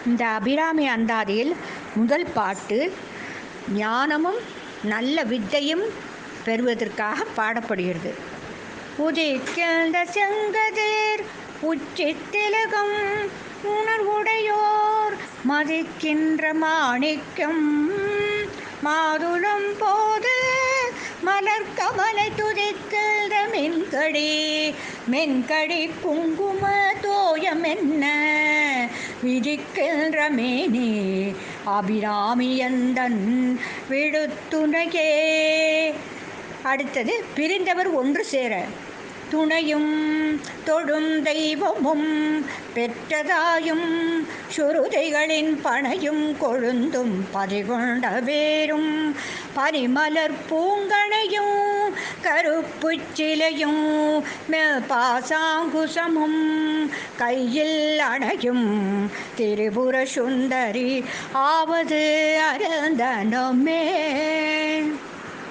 இந்த அபிராமி அந்தாதியில் முதல் பாட்டு ஞானமும் நல்ல வித்தையும் பெறுவதற்காக பாடப்படுகிறது. உதிக்கின்ற செங்கதிர் உச்சித்திலகம் உணர்வுடையோர் மதிக்கின்ற மாணிக்கம் மாதுளம் போது மலர்கமலை துதிக்கின்ற மென்கடி குங்கும தோயம் என்ன விதிக்கின்ற மேனி அபிராமியந்தன் விடுத்துணையே. அடுத்தது பிரிந்தவர் ஒன்று சேர துணையும் தொடும் தெய்வமும் பெற்றதாயும் சுருதைகளின் பனையும் கொழுந்தும் பதிகொண்ட வேரும் பனிமலர் பூங்கணையும் கருப்பு சிலையும் பாசாங்குசமும் கையில் அணையும் திரிபுர சுந்தரி ஆவது அரந்தனமே.